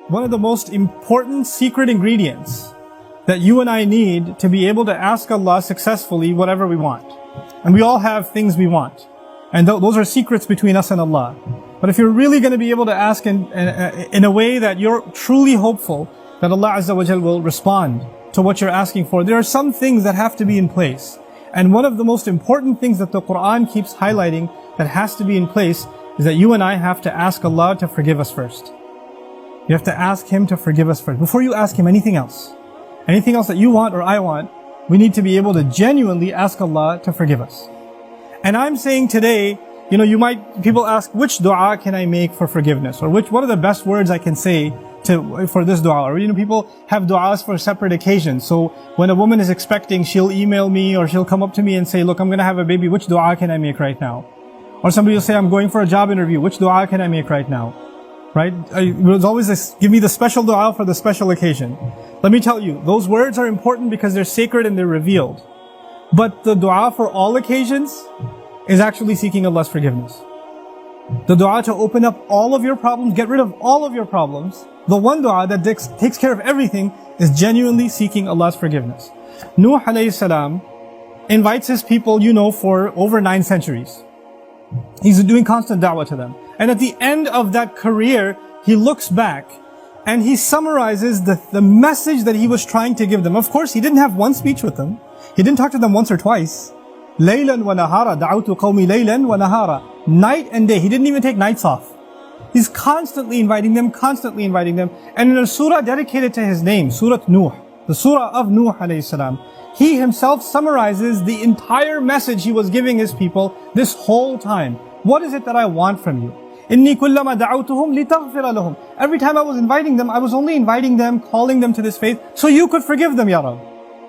one of the most important secret ingredients that you and I need to be able to ask Allah successfully whatever we want. And we all have things we want. And those are secrets between us and Allah. But if you're really going to be able to ask in a way that you're truly hopeful that Allah Azza wa Jal will respond to what you're asking for, there are some things that have to be in place. And one of the most important things that the Quran keeps highlighting that has to be in place is that you and I have to ask Allah to forgive us first. You have to ask Him to forgive us first. Before you ask Him anything else that you want or I want, we need to be able to genuinely ask Allah to forgive us. And I'm saying today, people ask, which dua can I make for forgiveness? Or what are the best words I can say for this dua? Or, people have du'as for separate occasions. So when a woman is expecting, she'll email me or she'll come up to me and say, look, I'm going to have a baby. Which dua can I make right now? Or somebody will say, I'm going for a job interview. Which dua can I make right now? Right? There's always this, give me the special dua for the special occasion. Let me tell you, those words are important because they're sacred and they're revealed. But the dua for all occasions is actually seeking Allah's forgiveness. The dua to open up all of your problems, get rid of all of your problems. The one dua that takes care of everything is genuinely seeking Allah's forgiveness. Nuh alayhi salam invites his people, for over 9 centuries. He's doing constant da'wah to them. And at the end of that career, he looks back and he summarizes the message that he was trying to give them. Of course, he didn't have one speech with them. He didn't talk to them once or twice. Laylan wa nahara, da'awtu qawmi laylan wa nahara. Night and day. He didn't even take nights off. He's constantly inviting them. And in a surah dedicated to his name, Surah Nuh, the surah of Nuh alayhi salam, he himself summarizes the entire message he was giving his people this whole time. What is it that I want from you? إِنِّي كُلَّمَا دَعَوْتُهُمْ لِتَغْفِرَ لَهُمْ. Every time I was inviting them, I was only inviting them, calling them to this faith, so you could forgive them, Ya Rab.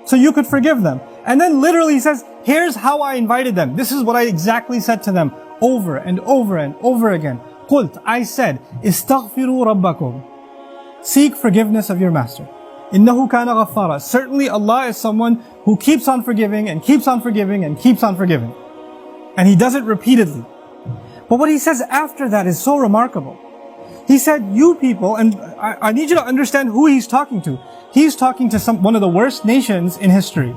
So you could forgive them. And then literally he says, here's how I invited them. This is what I exactly said to them over and over and over again. قُلْت, I said, استغفروا ربكم. Seek forgiveness of your master. إِنَّهُ كَانَ غَفَّارًا. Certainly Allah is someone who keeps on forgiving and keeps on forgiving and keeps on forgiving. And He does it repeatedly. But what He says after that is so remarkable. He said, you people, and I need you to understand who He's talking to. He's talking to one of the worst nations in history.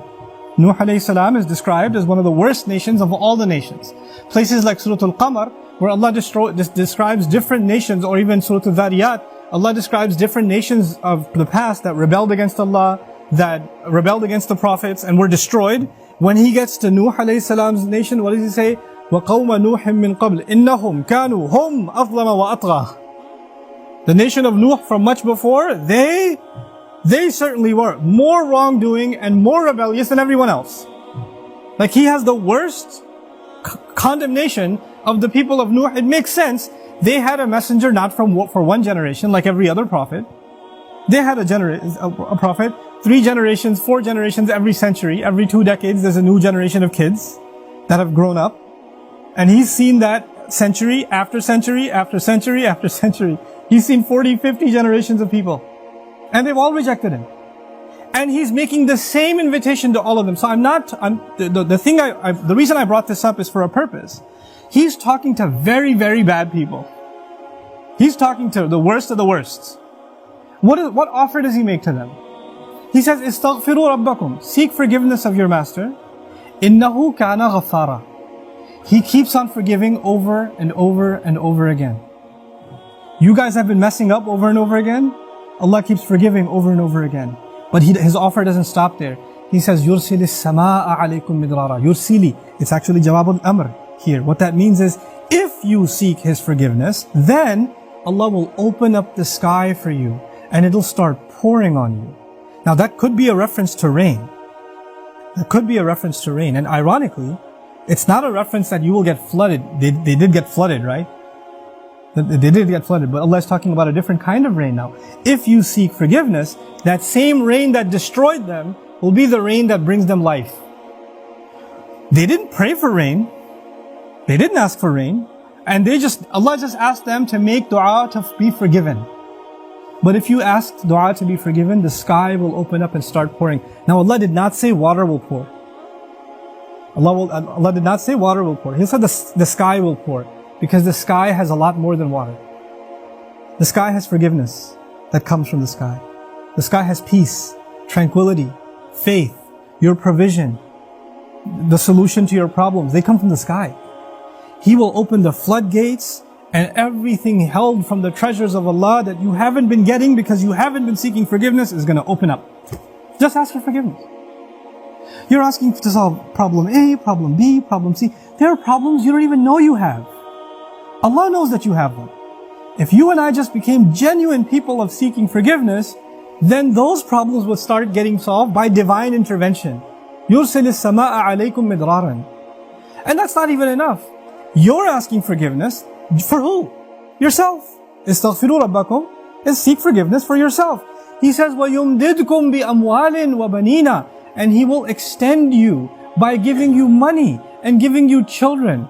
Nuh alayhi salam is described as one of the worst nations of all the nations. Places like Surah Al-Qamar, where Allah describes different nations, or even Surah Al-Dhariyat, Allah describes different nations of the past that rebelled against Allah, that rebelled against the prophets and were destroyed. When He gets to Nuh alayhi salam's nation, what does He say? وَقَوْمَ نُوحٍ مِّن قَبْلِ إِنَّهُمْ كَانُوا هُمْ أَظْلَمَ وَأَطْغَى. The nation of Nuh from much before, they certainly were more wrongdoing and more rebellious than everyone else. Like He has the worst condemnation of the people of Nuh. It makes sense. They had a messenger not for one generation like every other prophet. They had a prophet 3 generations, 4 generations every century. Every 2 decades there's a new generation of kids that have grown up. And he's seen that century after century after century after century. He's seen 40, 50 generations of people. And they've all rejected Him. And He's making the same invitation to all of them. So the reason I brought this up is for a purpose. He's talking to very, very bad people. He's talking to the worst of the worst. What offer does He make to them? He says, "Istaghfiru rabbakum." Seek forgiveness of your master. Innahu kana ghaffara. He keeps on forgiving over and over and over again. You guys have been messing up over and over again. Allah keeps forgiving over and over again. But His offer doesn't stop there. He says, "Yursili as-samaa'a alaykum midrara." Yursili. It's actually Jawab al-Amr here. What that means is, if you seek His forgiveness, then Allah will open up the sky for you and it'll start pouring on you. Now that could be a reference to rain. That could be a reference to rain. And ironically, it's not a reference that you will get flooded. They did get flooded, right? They did get flooded, but Allah is talking about a different kind of rain now. If you seek forgiveness, that same rain that destroyed them will be the rain that brings them life. They didn't pray for rain. They didn't ask for rain. And Allah just asked them to make dua to be forgiven. But if you ask dua to be forgiven, the sky will open up and start pouring. Now Allah did not say water will pour. Allah did not say water will pour. He said the sky will pour. Because the sky has a lot more than water. The sky has forgiveness. that comes from the sky. The sky has peace, tranquility, faith, your provision, the solution to your problems. They come from the sky. He will open the floodgates, and everything held from the treasures of Allah that you haven't been getting because you haven't been seeking forgiveness is going to open up. Just ask for forgiveness. You're asking to solve problem A, problem B, problem C. There are problems you don't even know you have. Allah knows that you have them. If you and I just became genuine people of seeking forgiveness, then those problems would start getting solved by divine intervention. يُرْسِلِ السَّمَاءَ عَلَيْكُمْ مِدْرَارًا. And that's not even enough. You're asking forgiveness for who? Yourself. اسْتَغْفِرُوا رَبَّكُمْ is seek forgiveness for yourself. He says, وَيُمْدِدْكُمْ بِأَمْوَالٍ وَبَنِينَ, and He will extend you by giving you money and giving you children.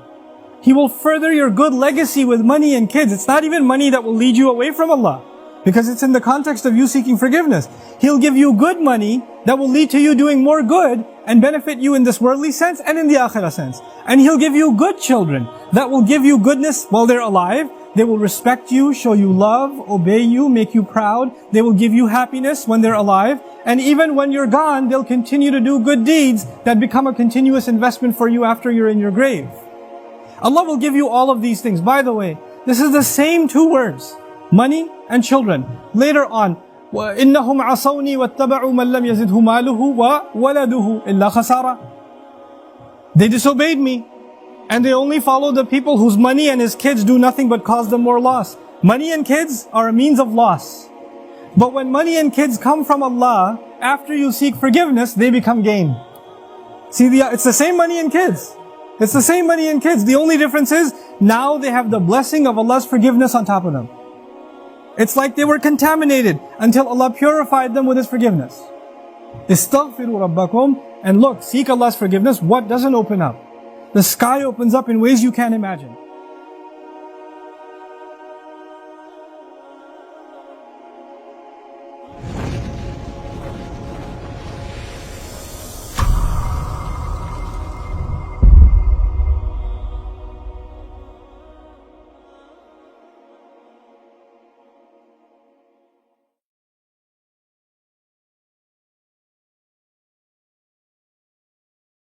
He will further your good legacy with money and kids. It's not even money that will lead you away from Allah, because it's in the context of you seeking forgiveness. He'll give you good money that will lead to you doing more good and benefit you in this worldly sense and in the akhirah sense. And He'll give you good children that will give you goodness while they're alive. They will respect you, show you love, obey you, make you proud. They will give you happiness when they're alive. And even when you're gone, they'll continue to do good deeds that become a continuous investment for you after you're in your grave. Allah will give you all of these things. By the way, this is the same two words, money and children. Later on, وَإِنَّهُمْ عَصَوْنِي وَاتَّبَعُوا مَنْ لَمْ يَزِدْهُ مَالُهُ وَوَلَدُهُ إِلَّا خَسَارًا. They disobeyed me, and they only follow the people whose money and his kids do nothing but cause them more loss. Money and kids are a means of loss. But when money and kids come from Allah, after you seek forgiveness, they become gain. See, it's the same money and kids. It's the same money and kids. The only difference is, now they have the blessing of Allah's forgiveness on top of them. It's like they were contaminated until Allah purified them with His forgiveness. Istaghfiru rabbakum. And look, seek Allah's forgiveness. What doesn't open up? The sky opens up in ways you can't imagine.